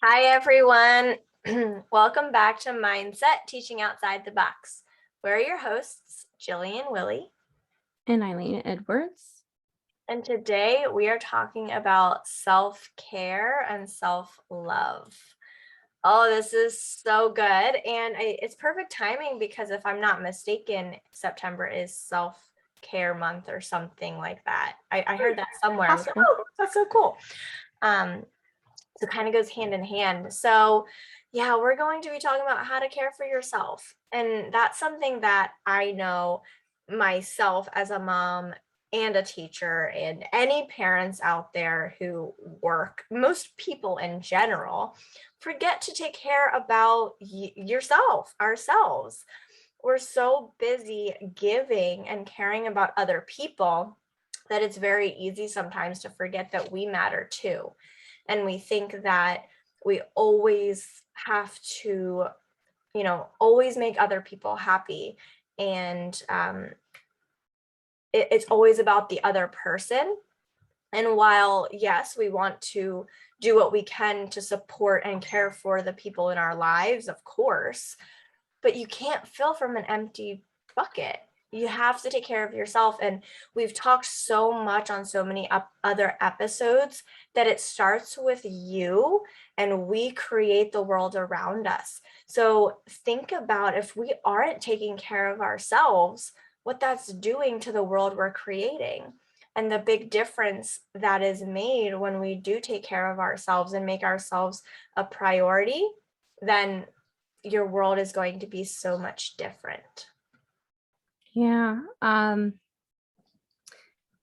Hi, everyone. Welcome back to Mindset Teaching Outside the Box. We're your hosts, Jillian Willie. And Eileen Edwards. And today we are talking about self-care and self-love. Oh, this is so good. And it's perfect timing because if I'm not mistaken, September is self-care month or something like that. I heard that somewhere. I was like, oh, that's so cool. So it kind of goes hand in hand. So yeah, we're going to be talking about how to care for yourself. And that's something that I know myself as a mom and a teacher and any parents out there who work, most people in general, forget to take care about yourself, ourselves. We're so busy giving and caring about other people that it's very easy sometimes to forget that we matter too. And we think that we always have to, always make other people happy. And it's always about the other person. And while, yes, we want to do what we can to support and care for the people in our lives, of course, but you can't fill from an empty bucket. You have to take care of yourself. And we've talked so much on so many other episodes that it starts with you and we create the world around us. So think about if we aren't taking care of ourselves, what that's doing to the world we're creating. And the big difference that is made when we do take care of ourselves and make ourselves a priority, then your world is going to be so much different. Yeah.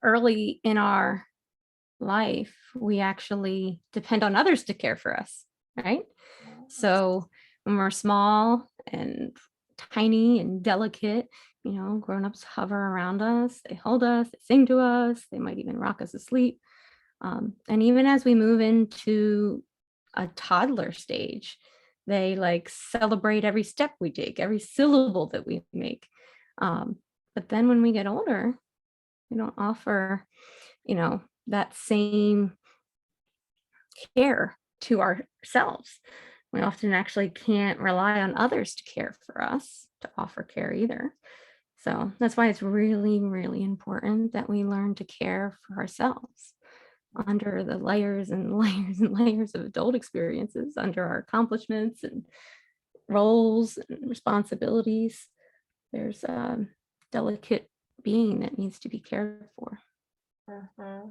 Early in our life, we actually depend on others to care for us, right? So when we're small and tiny and delicate, grown-ups hover around us, they hold us, they sing to us, they might even rock us asleep. And even as we move into a toddler stage, they like celebrate every step we take, every syllable that we make. But then when we get older, we don't offer, that same care to ourselves. We often actually can't rely on others to care for us, to offer care either. So that's why it's really, really important that we learn to care for ourselves under the layers and layers and layers of adult experiences, under our accomplishments and roles and responsibilities. There's a delicate being that needs to be cared for. Mm-hmm.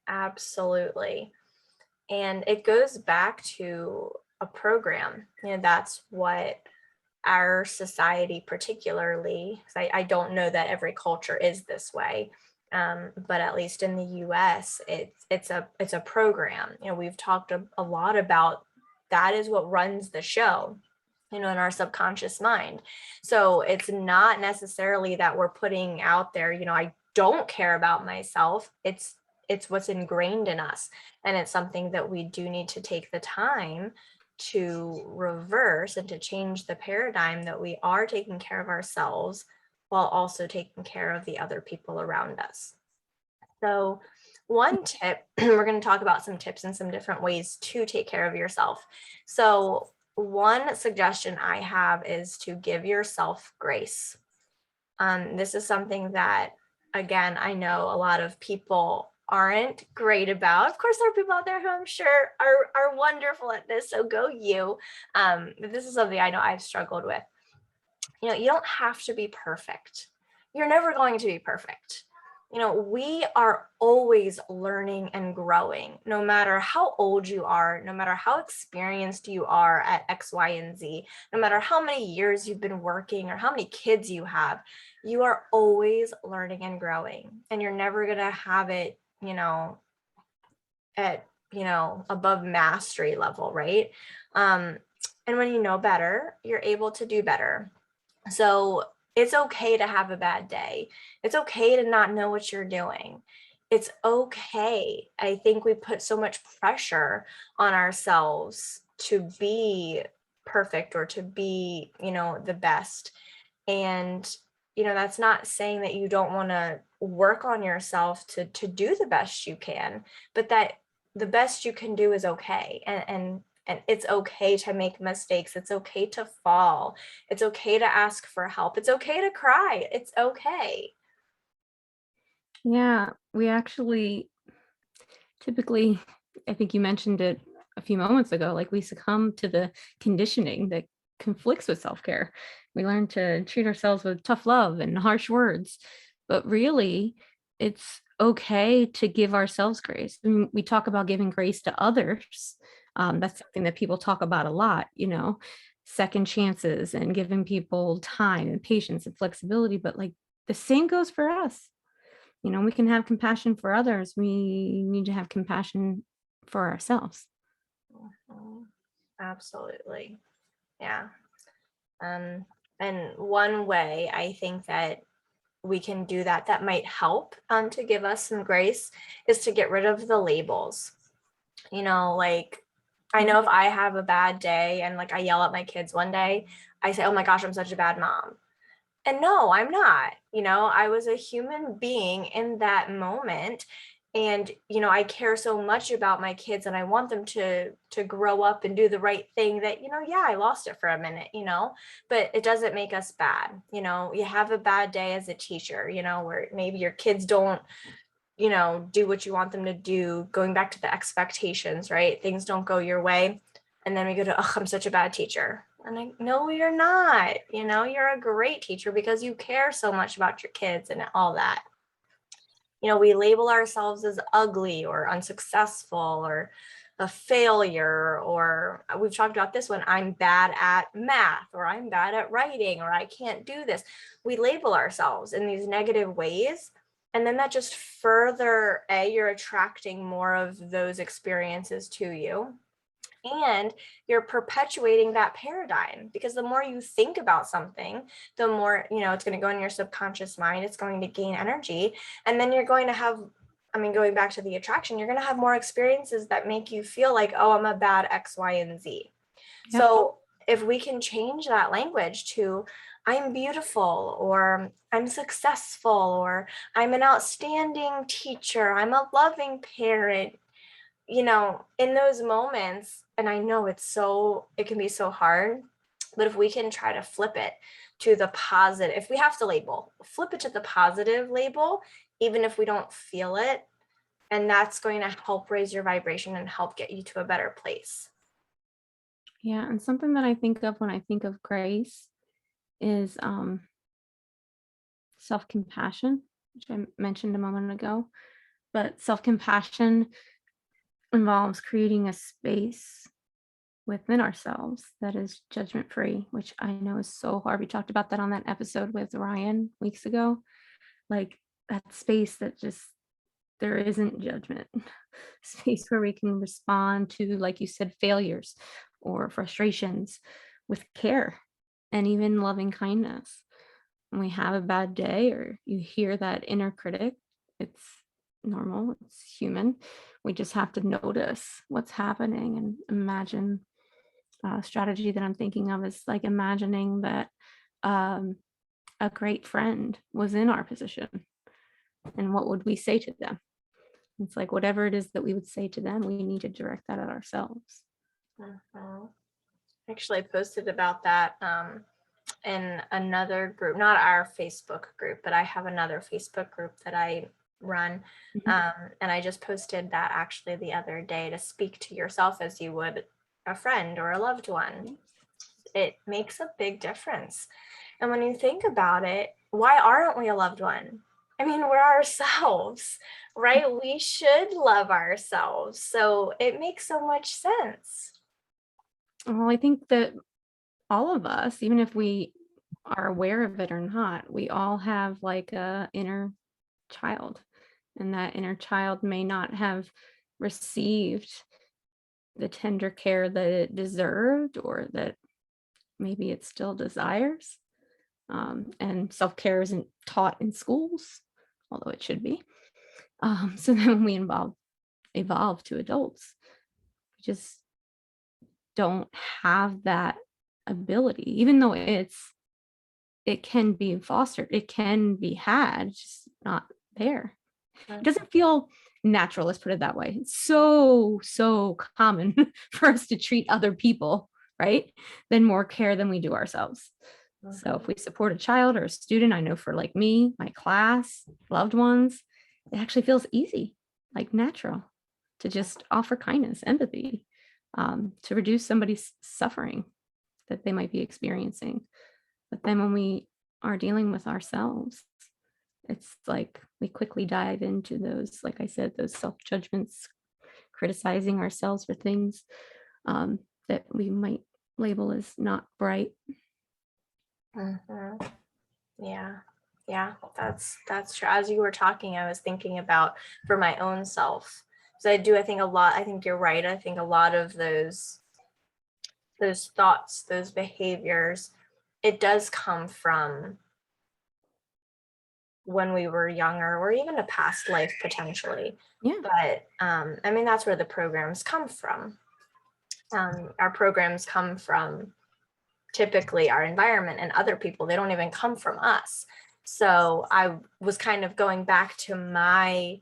Absolutely. And it goes back to a program. That's what our society particularly, I don't know that every culture is this way, but at least in the US, it's a program. We've talked a lot about that is what runs the show, in our subconscious mind. So it's not necessarily that we're putting out there, I don't care about myself. It's what's ingrained in us. And it's something that we do need to take the time to reverse and to change the paradigm that we are taking care of ourselves while also taking care of the other people around us. So one tip, we're going to talk about some tips and some different ways to take care of yourself. So one suggestion I have is to give yourself grace. This is something that, again, I know a lot of people aren't great about. Of course, there are people out there who I'm sure are wonderful at this, so go you. But this is something I know I've struggled with. You don't have to be perfect. You're never going to be perfect. We are always learning and growing, no matter how old you are, no matter how experienced you are at X, Y, and Z, no matter how many years you've been working or how many kids you have, you are always learning and growing. And you're never going to have it, at, above mastery level, right? And when you know better, you're able to do better. So it's okay to have a bad day. It's okay to not know what you're doing. It's okay. I think we put so much pressure on ourselves to be perfect or to be, the best. And, that's not saying that you don't want to work on yourself to do the best you can, but that the best you can do is okay. And And it's okay to make mistakes. It's okay to fall. It's okay to ask for help. It's okay to cry. It's okay. Yeah, we actually typically, I think you mentioned it a few moments ago, like we succumb to the conditioning that conflicts with self-care. We learn to treat ourselves with tough love and harsh words, but really it's okay to give ourselves grace. I mean, we talk about giving grace to others. That's something that people talk about a lot, second chances and giving people time and patience and flexibility, but like the same goes for us. We can have compassion for others. We need to have compassion for ourselves. Mhm. Absolutely. Yeah. And one way I think that we can do that might help to give us some grace is to get rid of the labels. Like I know if I have a bad day and like I yell at my kids one day, I say, oh my gosh, I'm such a bad mom. And no, I'm not. I was a human being in that moment. And I care so much about my kids and I want them to grow up and do the right thing that, yeah, I lost it for a minute, but it doesn't make us bad. You have a bad day as a teacher, where maybe your kids don't do what you want them to do, going back to the expectations, right? Things don't go your way. And then we go to, oh, I'm such a bad teacher. And I, no, you're not. You're a great teacher because you care so much about your kids and all that. We label ourselves as ugly or unsuccessful or a failure, or we've talked about this one, I'm bad at math, or I'm bad at writing, or I can't do this. We label ourselves in these negative ways. And then that just further, you're attracting more of those experiences to you. And you're perpetuating that paradigm because the more you think about something, the more, it's going to go in your subconscious mind, it's going to gain energy. And then you're going to have, going back to the attraction, you're going to have more experiences that make you feel like, oh, I'm a bad X, Y, and Z. Yep. So if we can change that language to, I'm beautiful, or I'm successful, or I'm an outstanding teacher, I'm a loving parent, in those moments, and I know it can be so hard, but if we can try to flip it to the positive, if we have to flip it to the positive label, even if we don't feel it, and that's going to help raise your vibration and help get you to a better place. Yeah, and something that I think of when I think of grace is self-compassion, which I mentioned a moment ago. But self-compassion involves creating a space within ourselves that is judgment-free, which I know is so hard. We talked about that on that episode with Ryan weeks ago. Like that space that just there isn't judgment, space where we can respond to, like you said, failures or frustrations with care and even loving kindness. When we have a bad day or you hear that inner critic, it's normal, it's human. We just have to notice what's happening and imagine. A strategy that I'm thinking of is like imagining that um, a great friend was in our position and what would we say to them? It's like whatever it is that we would say to them, we need to direct that at ourselves. Mhm. Actually, I posted about that in another group, not our Facebook group, but I have another Facebook group that I run. And I just posted that actually the other day, to speak to yourself as you would a friend or a loved one. It makes a big difference. And when you think about it, why aren't we a loved one? We're ourselves, right? We should love ourselves. So it makes so much sense. Well, I think that all of us, even if we are aware of it or not, we all have like a inner child, and that inner child may not have received the tender care that it deserved or that maybe it still desires. And self-care isn't taught in schools, although it should be. So then when we evolve to adults, we just don't have that ability, even though it can be fostered, it can be had, it's just not there. It doesn't feel natural, let's put it that way. It's so common for us to treat other people, right, than more care than we do ourselves. So if we support a child or a student, I know for like me, my class, loved ones, it actually feels easy, like natural, to just offer kindness, empathy, to reduce somebody's suffering that they might be experiencing. But then when we are dealing with ourselves, it's like we quickly dive into those, like I said, those self-judgments, criticizing ourselves for things that we might label as not bright. Mhm. Yeah. Yeah, that's true. As you were talking, I was thinking about for my own self. So I think a lot, I think you're right. I think a lot of those thoughts, those behaviors, it does come from when we were younger or even a past life potentially. Yeah. But I mean, that's where the programs come from. Our programs come from typically our environment and other people. They don't even come from us. So I was kind of going back to my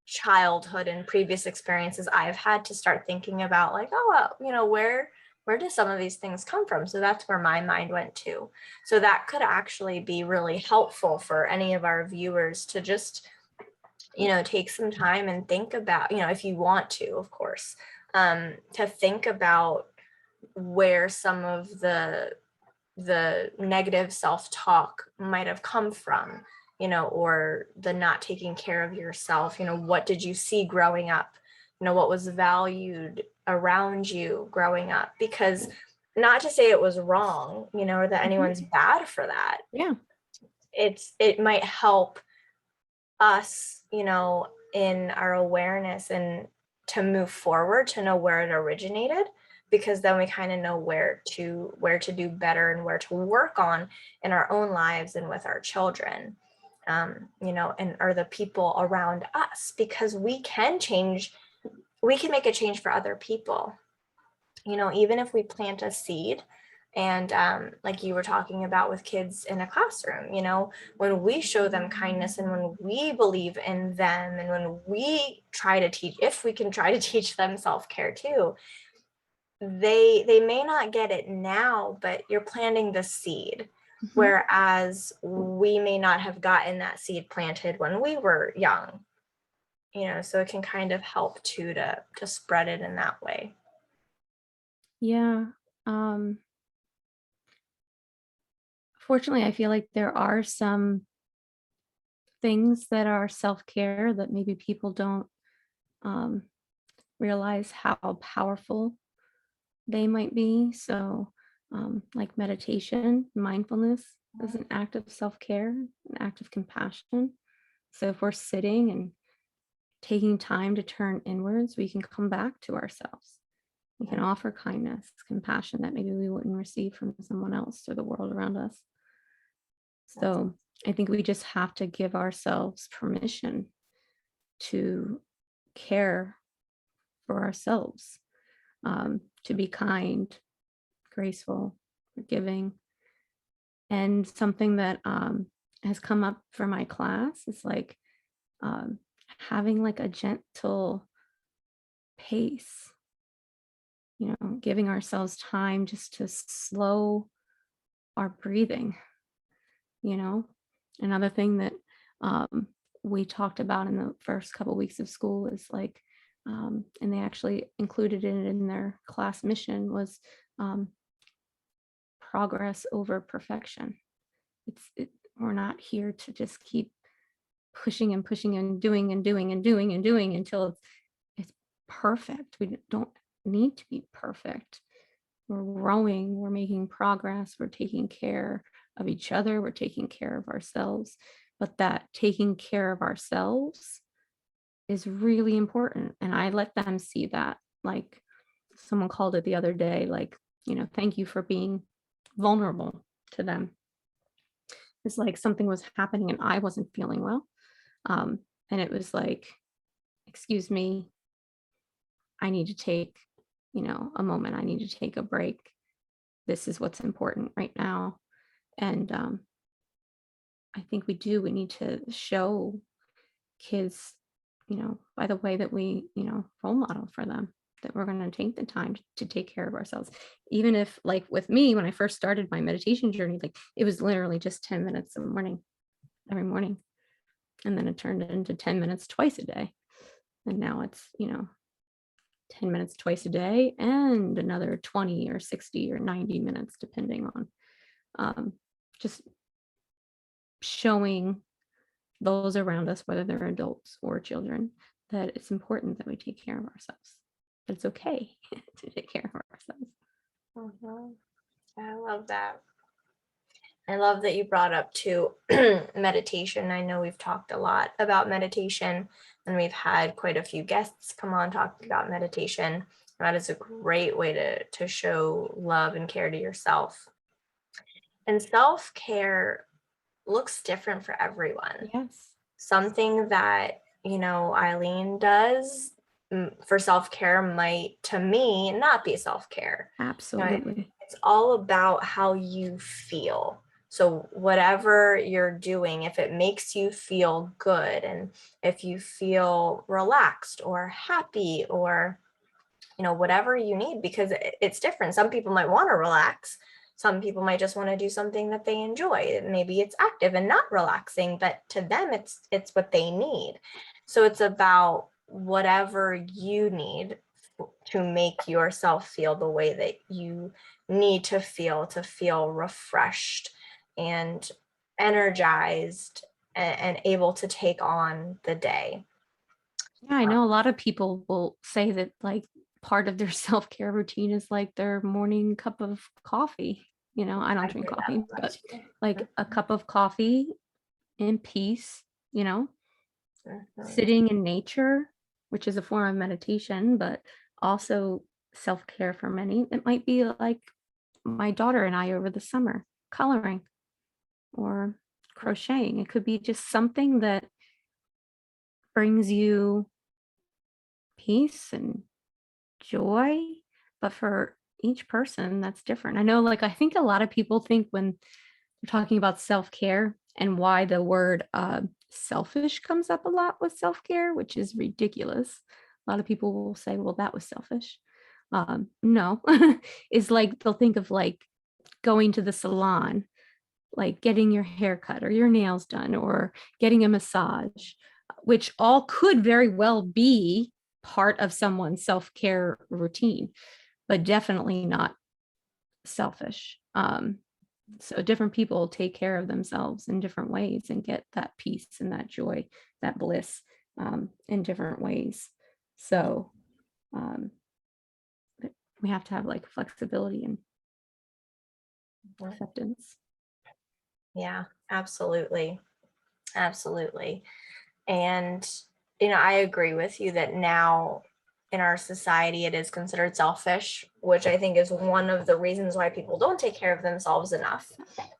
childhood and previous experiences. I've had to start thinking about like, oh, well, you know, where do some of these things come from? So that's where my mind went to. So that could actually be really helpful for any of our viewers to just, you know, take some time and think about, you know, if you want to, of course, to think about where some of the negative self-talk might have come from, you know, or the not taking care of yourself. You know, what did you see growing up? You know, what was valued around you growing up? Because not to say it was wrong, you know, or that anyone's bad for that. Yeah. It might help us, you know, in our awareness and to move forward, to know where it originated, because then we kind of know where to do better and where to work on in our own lives and with our children, you know, and are the people around us, because we can change, we can make a change for other people, you know, even if we plant a seed. And like you were talking about with kids in a classroom, you know, when we show them kindness and when we believe in them and when we try to teach, if we can try to teach them self-care too, they may not get it now, but you're planting the seed. Whereas we may not have gotten that seed planted when we were young, you know, so it can kind of help too to spread it in that way. Yeah. Fortunately, I feel like there are some things that are self-care that maybe people don't um, realize how powerful they might be. So, like meditation, mindfulness is an act of self-care, an act of compassion. So if we're sitting and taking time to turn inwards, we can come back to ourselves. We can offer kindness, compassion that maybe we wouldn't receive from someone else or the world around us. So I think we just have to give ourselves permission to care for ourselves, to be kind, graceful, forgiving. And something that has come up for my class is like um, having like a gentle pace, you know, giving ourselves time just to slow our breathing, you know. Another thing that um, we talked about in the first couple weeks of school is like, and they actually included it in their class mission, was um, progress over perfection. We're not here to just keep pushing and pushing and doing and doing and doing and doing until it's perfect. We don't need to be perfect. We're growing, we're making progress, we're taking care of each other, we're taking care of ourselves. But that taking care of ourselves is really important. And I let them see that. Like someone called it the other day, like, you know, thank you for being vulnerable to them. It's like something was happening and I wasn't feeling well. And it was like, excuse me, I need to take, you know, a moment. I need to take a break. This is what's important right now. And I think we need to show kids, by the way that we, role model for them, that we're going to take the time to take care of ourselves. Even if, like with me, when I first started my meditation journey, like it was literally just 10 minutes in the morning, every morning. And then it turned into 10 minutes twice a day. And now it's, 10 minutes twice a day and another 20 or 60 or 90 minutes, depending on just showing those around us, whether they're adults or children, that it's important that we take care of ourselves. That it's okay to take care of ourselves. Mhm. I love that. I love that you brought up too meditation. I know we've talked a lot about meditation, and we've had quite a few guests come on talking about meditation. That is a great way to show love and care to yourself. And self-care looks different for everyone. Yes, Something that, Eileen does for self-care might, to me, not be self-care. absolutely. It's all about how you feel. So whatever you're doing, if it makes you feel good, and if you feel relaxed or happy, or whatever you need, because it's different. Some people might want to relax. Some people might just want to do something that they enjoy. Maybe it's active and not relaxing, but to them it's what they need. So it's about whatever you need to make yourself feel the way that you need to feel refreshed and energized, and able to take on the day. Yeah, I know a lot of people will say that like part of their self-care routine is like their morning cup of coffee. I don't I drink hear coffee, that but too. like a cup of coffee in peace, Mhm. sitting in nature, which is a form of meditation, but also self-care for many. It might be like my daughter and I over the summer, coloring or crocheting. It could be just something that brings you peace and joy, but for each person, that's different. I know, like, I think a lot of people think when we're talking about self-care and why the word selfish comes up a lot with self-care, which is ridiculous. A lot of people will say, well, that was selfish. No, is like they'll think of like going to the salon, like getting your hair cut or your nails done or getting a massage, which all could very well be part of someone's self-care routine, but definitely not selfish. So different people take care of themselves in different ways and get that peace and that joy, that bliss, in different ways. So um, we have to have like flexibility and acceptance. Yeah, absolutely. Absolutely. And, I agree with you that now in our society, it is considered selfish, which I think is one of the reasons why people don't take care of themselves enough.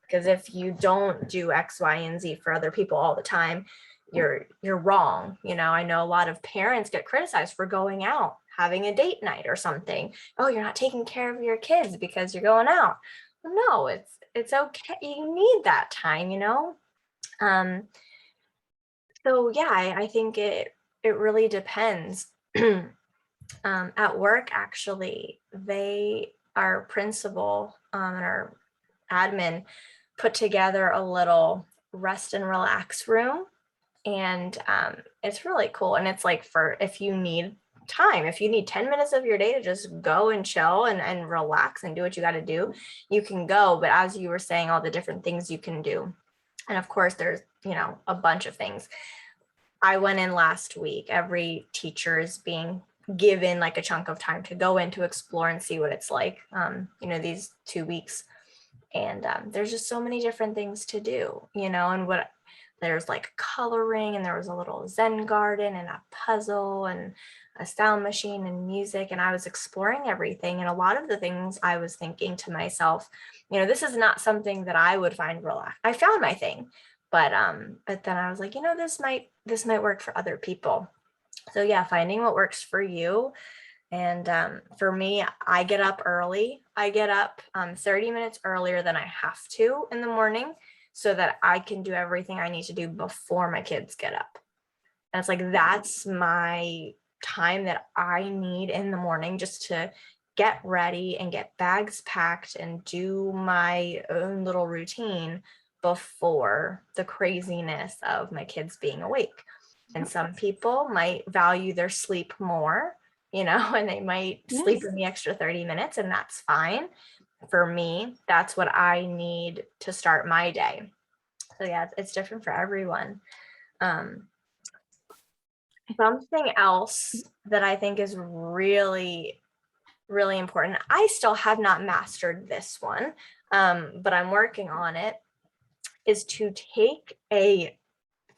Because if you don't do X, Y, and Z for other people all the time, you're wrong. I know a lot of parents get criticized for going out, having a date night or something. Oh, you're not taking care of your kids because you're going out. No, it's okay. You need that time. Um, so yeah, I think it really depends. At work, actually, our principal, and our admin put together a little rest and relax room, and it's really cool. And it's like, for if you need time, if you need 10 minutes of your day to just go and chill and relax and do what you got to do, you can go. But as you were saying, all the different things you can do, and of course there's a bunch of things. I went in last week. Every teacher is being given like a chunk of time to go in to explore and see what it's like, these 2 weeks. And there's just so many different things to do, and there's like coloring, and there was a little Zen garden and a puzzle and a sound machine and music. And I was exploring everything. And a lot of the things I was thinking to myself, this is not something that I would find relaxed. I found my thing, but then I was like, this might work for other people. So yeah, finding what works for you. And for me, I get up early. I get up 30 minutes earlier than I have to in the morning, so that I can do everything I need to do before my kids get up. And it's like, that's my time that I need in the morning just to get ready and get bags packed and do my own little routine before the craziness of my kids being awake. And some people might value their sleep more, and they might sleep Yes. in the extra 30 minutes, and that's fine. For me, that's what I need to start my day. So yeah, it's different for everyone. Um, Something else that I think is really, really important. I still have not mastered this one, but I'm working on it, is to take a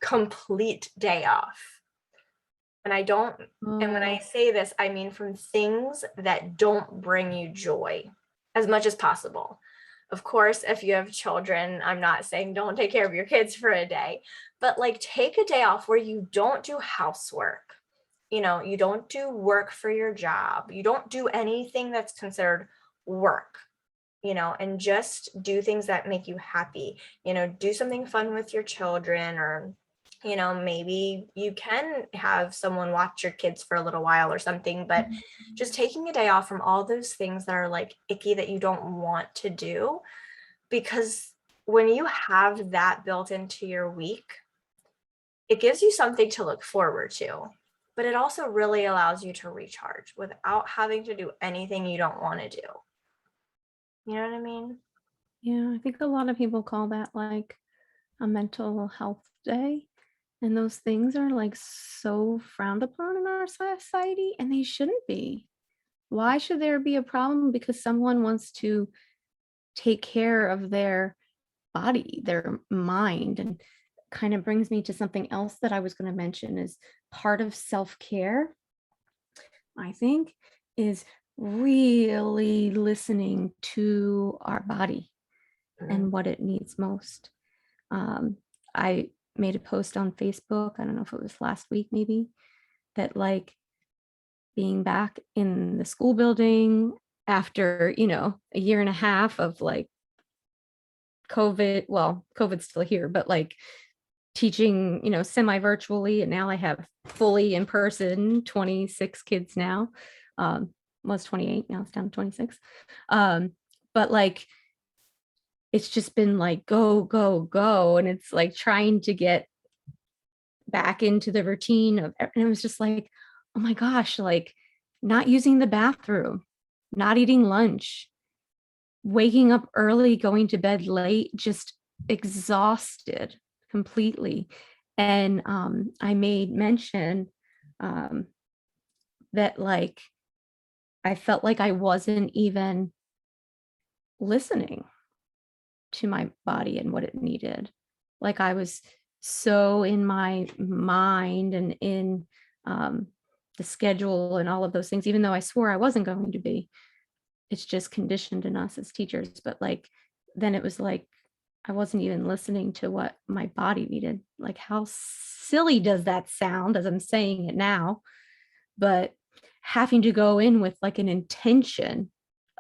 complete day off. And when I say this, I mean from things that don't bring you joy as much as possible. Of course, if you have children, I'm not saying don't take care of your kids for a day, but like take a day off where you don't do housework. You don't do work for your job. You don't do anything that's considered work, and just do things that make you happy. Do something fun with your children, or maybe you can have someone watch your kids for a little while or something, but just taking a day off from all those things that are like icky that you don't want to do, because when you have that built into your week, it gives you something to look forward to, but it also really allows you to recharge without having to do anything you don't want to do. You know what I mean? Yeah, I think a lot of people call that like a mental health day. And those things are like so frowned upon in our society, and they shouldn't be. Why should there be a problem because someone wants to take care of their body, their mind? And kind of brings me to something else that I was going to mention is part of self-care, I think, is really listening to our body and what it needs most. I made a post on Facebook, I don't know if it was last week maybe, that like being back in the school building after, a year and a half of like COVID, well, COVID's still here, but like teaching, semi-virtually, and now I have fully in person 26 kids now. Was 28, now it's down to 26. But like it's just been like go, go, go. And it's like trying to get back into the routine of, and it was just like, oh my gosh, like not using the bathroom, not eating lunch, waking up early, going to bed late, just exhausted completely. And I made mention um, that like I felt like I wasn't even listening to my body and what it needed. Like I was so in my mind and in the schedule and all of those things, even though I swore I wasn't going to be. It's just conditioned in us as teachers. But like, then it was like, I wasn't even listening to what my body needed. Like, how silly does that sound as I'm saying it now? But having to go in with like an intention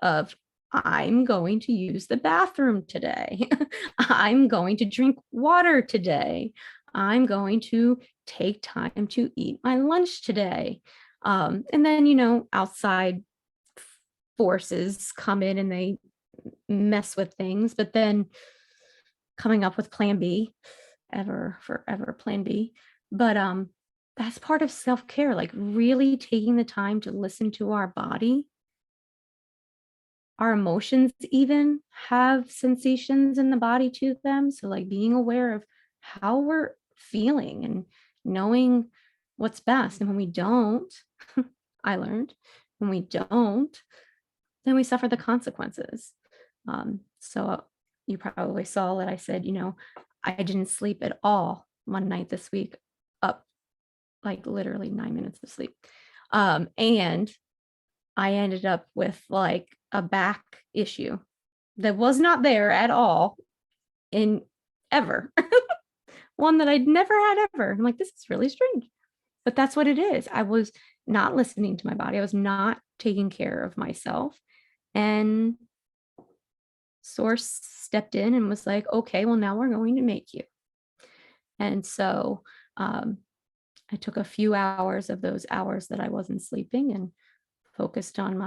of, I'm going to use the bathroom today. I'm going to drink water today. I'm going to take time to eat my lunch today. And then, outside forces come in and they mess with things, but then coming up with plan B, ever, forever plan B. But that's part of self-care, like really taking the time to listen to our body. Our emotions even have sensations in the body to them. So like being aware of how we're feeling and knowing what's best. And when we don't, I learned, when we don't, then we suffer the consequences. So you probably saw that I said, I didn't sleep at all one night this week, up like literally 9 minutes of sleep. And I ended up with like a back issue that was not there at all in ever. One that I'd never had ever. I'm like, this is really strange. But that's what it is. I was not listening to my body. I was not taking care of myself. And Source stepped in and was like, okay, well, now we're going to make you. And so I took a few hours of those hours that I wasn't sleeping and focused on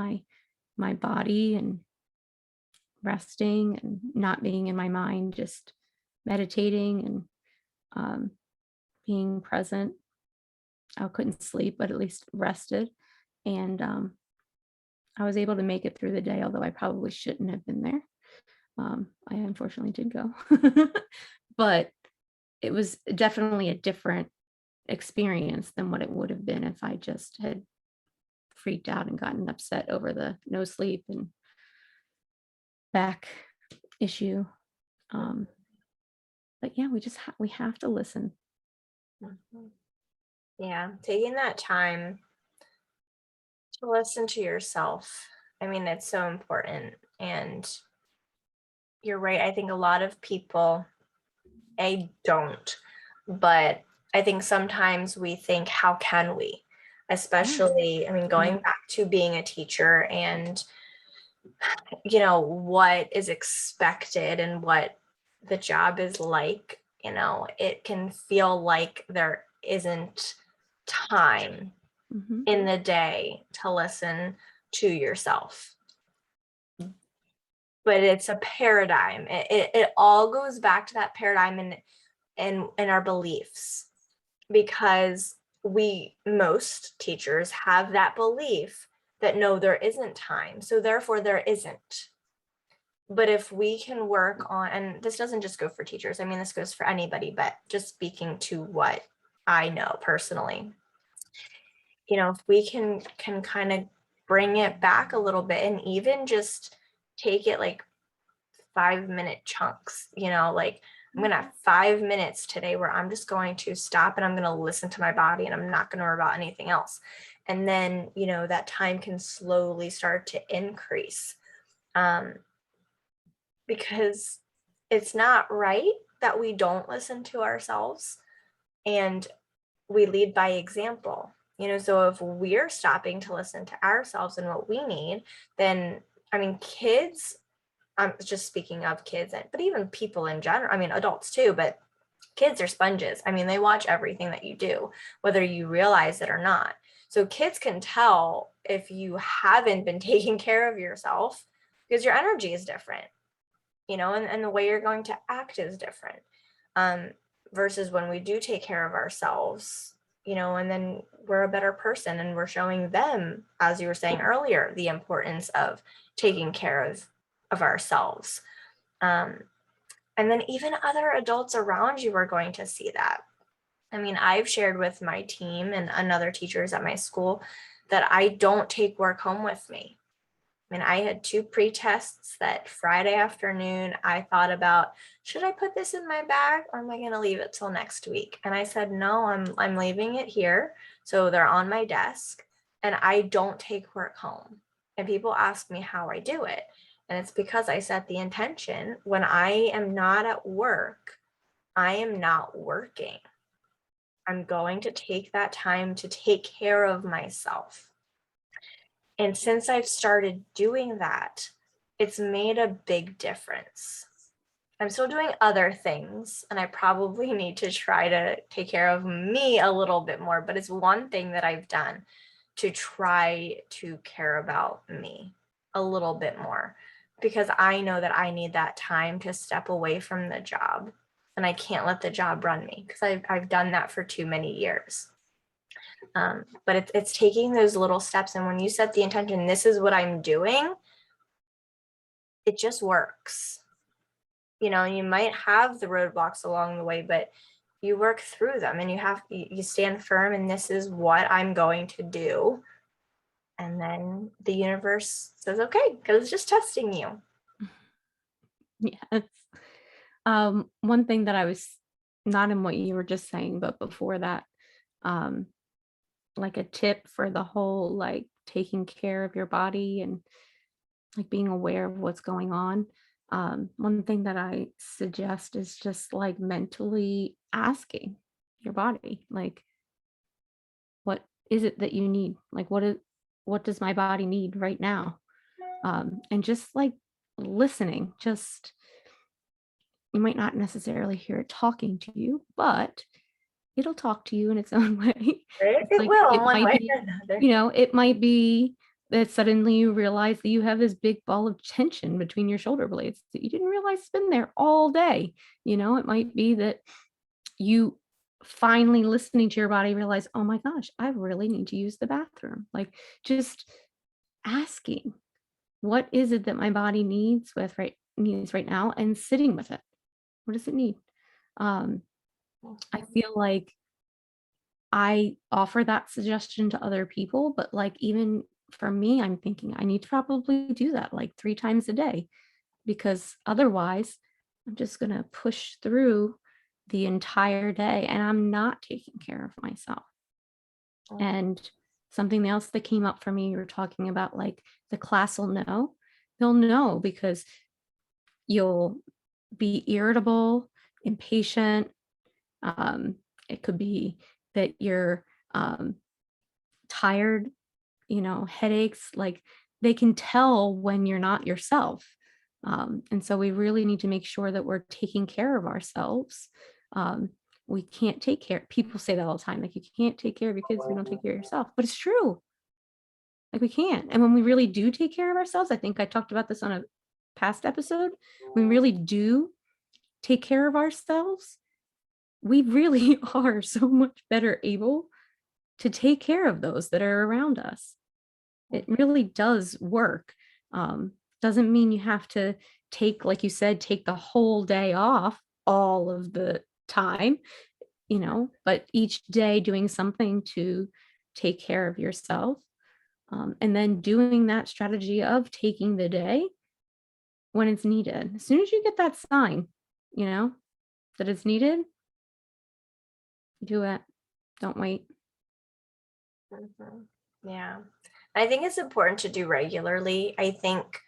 my body and resting and not being in my mind, just meditating and um, being present. I couldn't sleep, but at least rested. And I was able to make it through the day, although I probably shouldn't have been there. I unfortunately did go. But it was definitely a different experience than what it would have been if I just had freaked out and gotten upset over the no sleep and back issue. Um, but yeah, we have to listen. Mhm. Yeah, taking that time to listen to yourself. I mean, it's so important. And you're right. I think a lot of people, I don't, but I think sometimes we think, how can we? Yeah. Especially, I mean, going Yeah. back to being a teacher and, what is expected and what the job is like, it can feel like there isn't time Hmm. in the day to listen to yourself. But it's a paradigm. It all goes back to that paradigm and our beliefs, because most teachers have that belief that no, there isn't time, so therefore there isn't. But if we can work on, and this doesn't just go for teachers, I mean, this goes for anybody, but just speaking to what I know personally, if we can kind of bring it back a little bit and even just take it like 5-minute chunks, like I'm gonna have 5 minutes today where I'm just going to stop and I'm gonna listen to my body and I'm not gonna worry about anything else. And then, that time can slowly start to increase. Um, because it's not right that we don't listen to ourselves, and we lead by example. So if we're stopping to listen to ourselves and what we need, then, I mean, kids, I'm just speaking of kids, but even people in general, I mean, adults too, but kids are sponges. I mean, they watch everything that you do, whether you realize it or not. So kids can tell if you haven't been taking care of yourself, because your energy is different, and the way you're going to act is different. Um, versus when we do take care of ourselves, and then we're a better person and we're showing them, as you were saying earlier, the importance of taking care of ourselves. Um, and then even other adults around you are going to see that. I mean, I've shared with my team and other teachers at my school that I don't take work home with me. I mean, I had 2 pre-tests that Friday afternoon I thought about, should I put this in my bag or am I going to leave it till next week? And I said, no, I'm leaving it here. So they're on my desk and I don't take work home. And people ask me how I do it. And it's because I set the intention, when I am not at work, I am not working. I'm going to take that time to take care of myself. And since I've started doing that, it's made a big difference. I'm still doing other things, and I probably need to try to take care of me a little bit more, but it's one thing that I've done to try to care about me a little bit more, because I know that I need that time to step away from the job, and I can't let the job run me, because I've done that for too many years. But it's taking those little steps. And when you set the intention, this is what I'm doing, it just works. You might have the roadblocks along the way, but you work through them and you stand firm, and this is what I'm going to do. And then the universe says, okay, because it's just testing you. Yes. One thing that I was not in what you were just saying, but before that, um, like a tip for the whole like taking care of your body and like being aware of what's going on. One thing that I suggest is just like mentally asking your body, like, what is it that you need? Like, what does my body need right now? And just like listening, just you might not necessarily hear it talking to you, but it'll talk to you in its own way. Right? It's It like, will in it one might way be, or another. it might be that suddenly you realize that you have this big ball of tension between your shoulder blades that you didn't realize has been there all day. It might be that you finally listening to your body realize, oh my gosh, I really need to use the bathroom. Like, just asking, what is it that my body needs right now, and sitting with it. What does it need? I feel like I offer that suggestion to other people, but like, even for me, I'm thinking I need to probably do that like 3 times a day, because otherwise I'm just going to push through the entire day and I'm not taking care of myself. And something else that came up for me, you were talking about like the class will know. They'll know because you'll be irritable, impatient. It could be that you're tired, headaches. Like, they can tell when you're not yourself. And so we really need to make sure that we're taking care of ourselves. We can't take care. People say that all the time, like, you can't take care of your kids if you don't take care of yourself. But it's true. Like, we can't. And when we really do take care of ourselves, I think I talked about this on a past episode, we really do take care of ourselves, we really are so much better able to take care of those that are around us. It really does work. Doesn't mean you have to take, like you said, take the whole day off all of the time, but each day doing something to take care of yourself. And then doing that strategy of taking the day when it's needed. As soon as you get that sign, that it's needed, do it. Don't wait. Yeah. I think it's important to do regularly. I think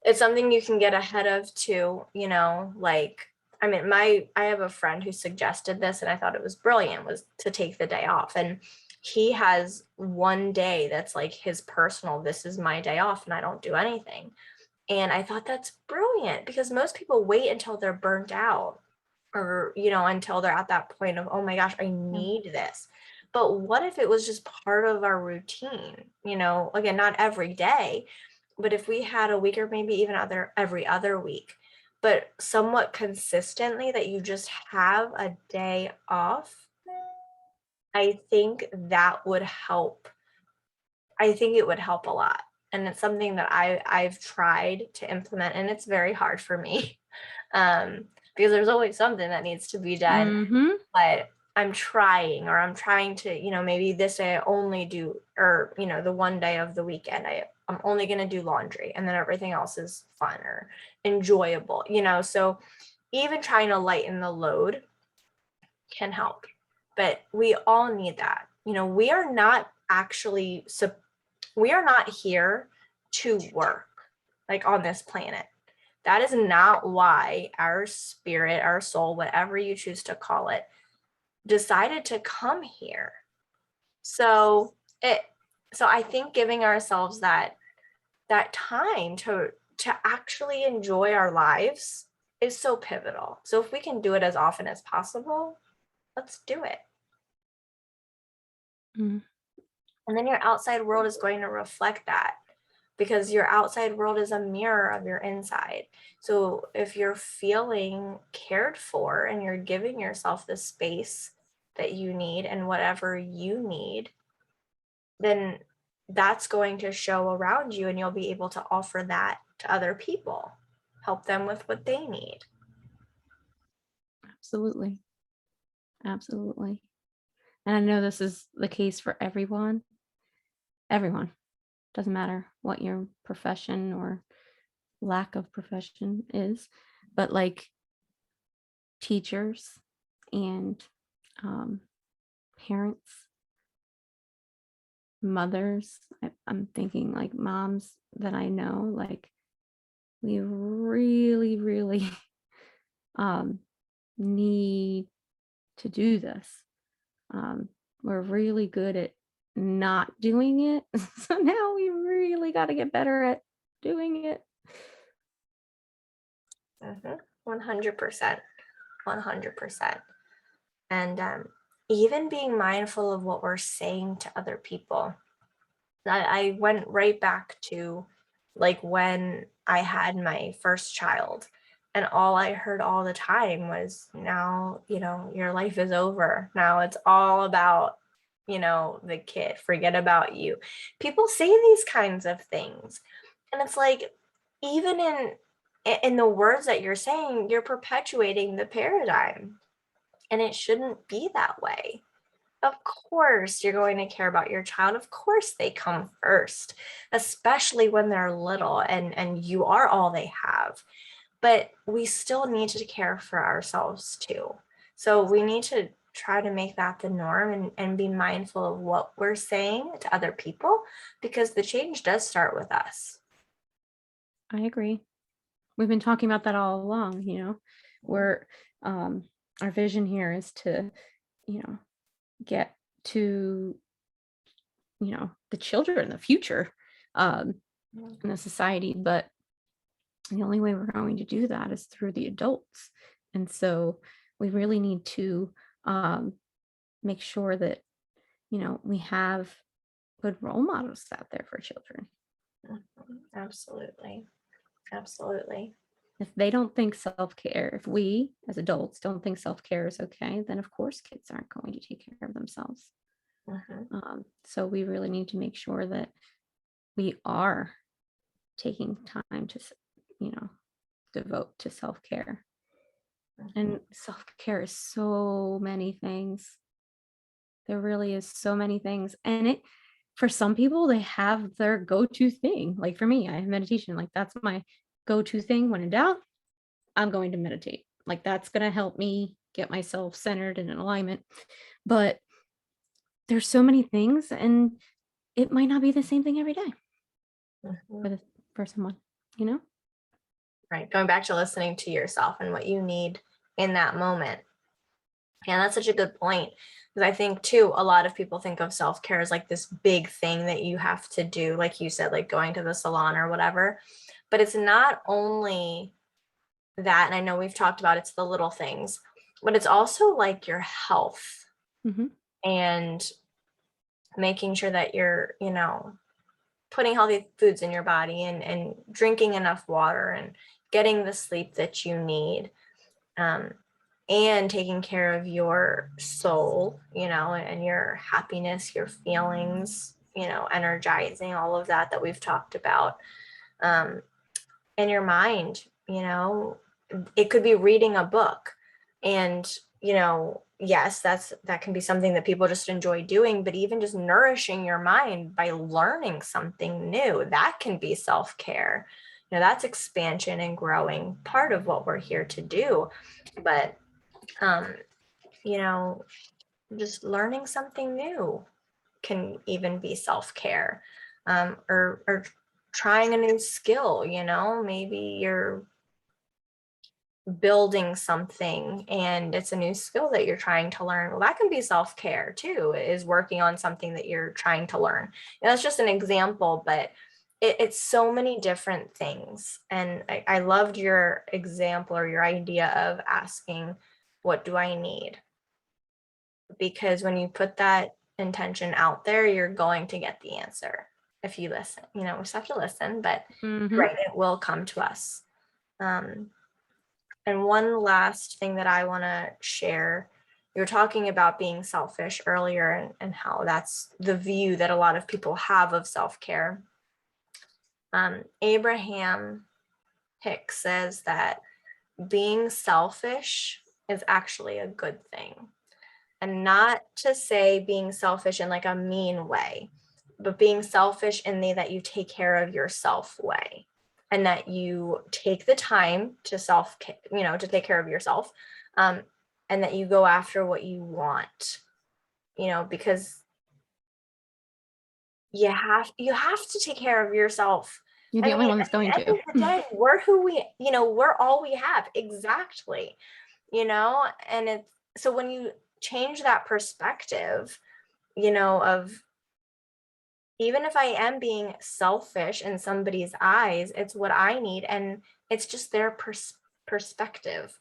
it's something you can get ahead of too, like, I mean, I have a friend who suggested this and I thought it was brilliant, was to take the day off. And he has one day that's like his personal, this is my day off and I don't do anything. And I thought that's brilliant, because most people wait until they're burnt out, or, until they're at that point of, oh my gosh, I need this. But what if it was just part of our routine? Again, not every day, but if we had a week, or maybe even every other week, but somewhat consistently, that you just have a day off, I think that would help. I think it would help a lot. And it's something that I've tried to implement, and it's very hard for me. Because there's always something that needs to be done. Mm-hmm. But I'm trying to, maybe this day I only do, or, the one day of the weekend, I'm only going to do laundry, and then everything else is fun or enjoyable, so even trying to lighten the load can help. But we all need that. We are not actually, we are not here to work, like, on this planet. That is not why our spirit, our soul, whatever you choose to call it, decided to come here. So I think giving ourselves that time to actually enjoy our lives is so pivotal. So if we can do it as often as possible, let's do it. Mm-hmm. And then your outside world is going to reflect that, because your outside world is a mirror of your inside. So if you're feeling cared for and you're giving yourself the space that you need and whatever you need, then that's going to show around you, and you'll be able to offer that to other people, help them with what they need. Absolutely. Absolutely. And I know this is the case for everyone. Everyone. Doesn't matter what your profession or lack of profession is, but like teachers and parents, mothers, I'm thinking like moms that I know, like, we really, really need to do this. We're really good at not doing it. So now we really got to get better at doing it. 100%. 100%. And even being mindful of what we're saying to other people. I went right back to like when I had my first child, and all I heard all the time was, now, your life is over. Now it's all about, the kid. Forget about you. People say these kinds of things. And it's like, even in the words that you're saying, you're perpetuating the paradigm. And it shouldn't be that way. Of course, you're going to care about your child. Of course, they come first, especially when they're little and you are all they have. But we still need to care for ourselves too. So we need to try to make that the norm and be mindful of what we're saying to other people, because the change does start with us. I agree. We've been talking about that all along, where our vision here is to, get to, the children, the future in the society. But the only way we're going to do that is through the adults. And so we really need to make sure that, we have good role models out there for children. Absolutely. Absolutely. If they don't think self-care, if we as adults don't think self-care is okay, then of course kids aren't going to take care of themselves. So we really need to make sure that we are taking time to, devote to self-care. And self-care is so many things. There really is so many things. And for some people, they have their go-to thing. Like for me, I have meditation. Like that's my go-to thing. When in doubt, I'm going to meditate. Like that's going to help me get myself centered and in alignment. But there's so many things, and it might not be the same thing every day for someone, Right. Going back to listening to yourself and what you need in that moment. Yeah, that's such a good point. Because I think too, a lot of people think of self-care as like this big thing that you have to do, like you said, like going to the salon or whatever. But it's not only that, and I know we've talked about it's the little things, but it's also like your health and making sure that you're, putting healthy foods in your body and drinking enough water and getting the sleep that you need. And taking care of your soul, and your happiness, your feelings, energizing, all of that we've talked about. And your mind, it could be reading a book. And, yes, that can be something that people just enjoy doing, but even just nourishing your mind by learning something new, that can be self-care. That's expansion and growing, part of what we're here to do. But you know, just learning something new can even be self-care. Or trying a new skill, maybe you're building something and it's a new skill that you're trying to learn. Well, that can be self-care too, is working on something that you're trying to learn. That's just an example, but it's so many different things. And I loved your example or your idea of asking, what do I need? Because when you put that intention out there, you're going to get the answer if you listen. We just have to listen, but right, it will come to us. And one last thing that I want to share, you were talking about being selfish earlier and how that's the view that a lot of people have of self-care. Abraham Hicks says that being selfish is actually a good thing. And not to say being selfish in like a mean way, but being selfish in the that you take care of yourself way, and that you take the time to to take care of yourself, and that you go after what you want, because you have to take care of yourself. You're the only one that's going at the to. end of the day, we're who we're all we have. Exactly. And it's so when you change that perspective, of even if I am being selfish in somebody's eyes, it's what I need. And it's just their perspective.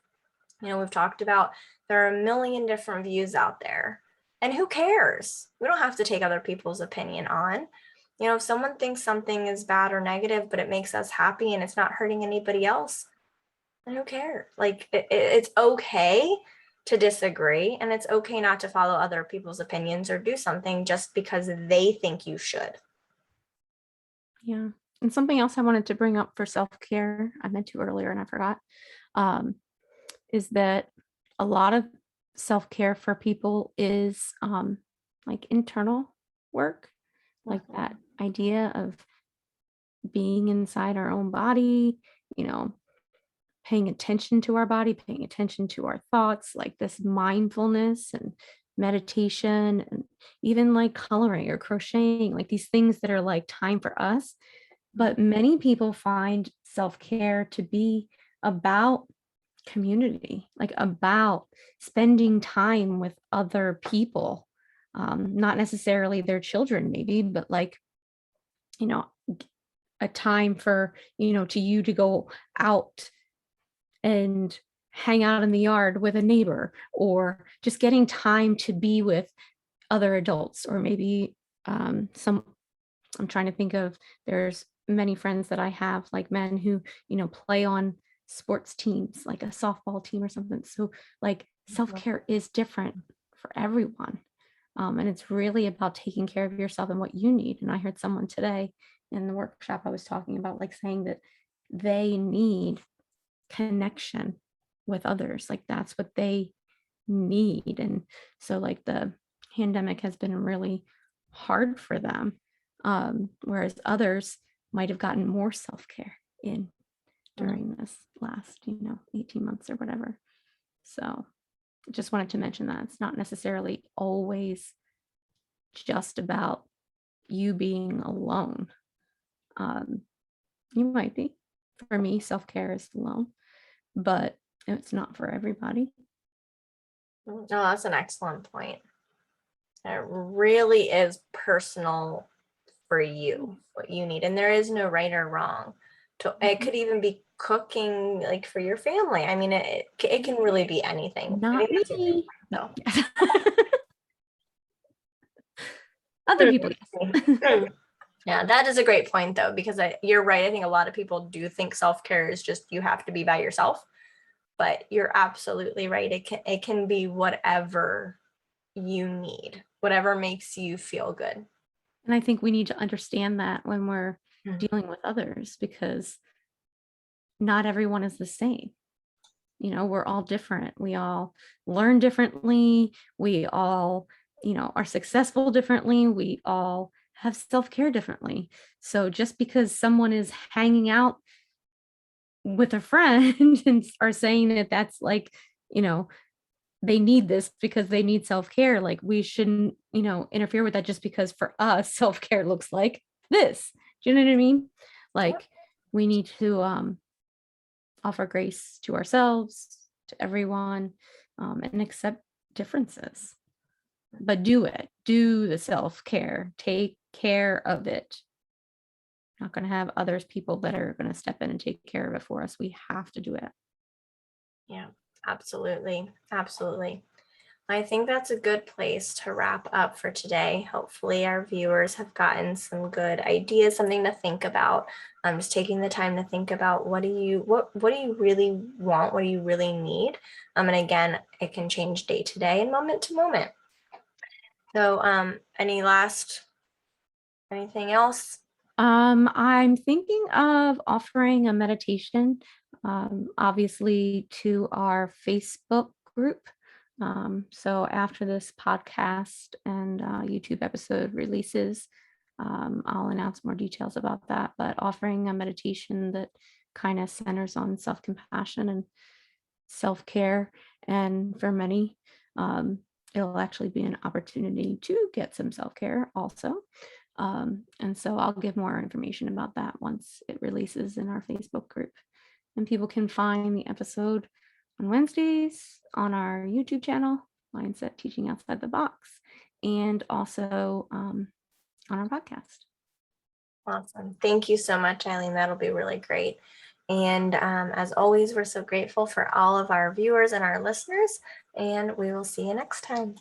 We've talked about there are a million different views out there. And who cares? We don't have to take other people's opinion on. If someone thinks something is bad or negative, but it makes us happy and it's not hurting anybody else, then who cares? Like it's okay to disagree, and it's okay not to follow other people's opinions or do something just because they think you should. Yeah. And something else I wanted to bring up for self-care, I meant to earlier and I forgot, is that a lot of self-care for people is like internal work, like that idea of being inside our own body, paying attention to our body, paying attention to our thoughts, like this mindfulness and meditation, and even like coloring or crocheting, like these things that are like time for us. But many people find self-care to be about community, like about spending time with other people, not necessarily their children, maybe, but like, a time for, to go out and hang out in the yard with a neighbor, or just getting time to be with other adults, or maybe some, I'm trying to think of, there's many friends that I have, like men who, play on sports teams, like a softball team or something. So like self-care is different for everyone. And it's really about taking care of yourself and what you need. And I heard someone today in the workshop I was talking about, like saying that they need connection with others. Like that's what they need. And so like the pandemic has been really hard for them. Whereas others might have gotten more self-care in during this last, 18 months or whatever. So just wanted to mention that it's not necessarily always just about you being alone. You might be. For me, self-care is alone, but it's not for everybody. No, that's an excellent point. It really is personal for you, what you need. And there is no right or wrong. It could even be cooking, like for your family. I mean, it can really be anything. Not me. No. Other people, yes. Yeah, that is a great point though, because you're right. I think a lot of people do think self-care is just you have to be by yourself, but you're absolutely right. It can be whatever you need, whatever makes you feel good. And I think we need to understand that when we're dealing with others, because not everyone is the same. We're all different. We all learn differently. We all, are successful differently. We all have self-care differently. So just because someone is hanging out with a friend and are saying that that's like, they need this because they need self-care, like we shouldn't, interfere with that just because for us self-care looks like this. Do you know what I mean? Like we need to offer grace to ourselves, to everyone, and accept differences. But do the self-care, take care of it. Not going to have people that are going to step in and take care of it for us. We have to do it. Yeah, absolutely. Absolutely. I think that's a good place to wrap up for today. Hopefully our viewers have gotten some good ideas, something to think about. I'm just taking the time to think about what do you really want? What do you really need? And again, it can change day to day and moment to moment. So anything else? I'm thinking of offering a meditation, obviously to our Facebook group. So after this podcast and YouTube episode releases, I'll announce more details about that, but offering a meditation that kind of centers on self-compassion and self-care. And for many, it'll actually be an opportunity to get some self-care also. And so I'll give more information about that once it releases in our Facebook group. And people can find the episode on Wednesdays on our YouTube channel, Mindset Teaching Outside the Box, and also on our podcast. Awesome. Thank you so much, Eileen. That'll be really great. And as always, we're so grateful for all of our viewers and our listeners, and we will see you next time.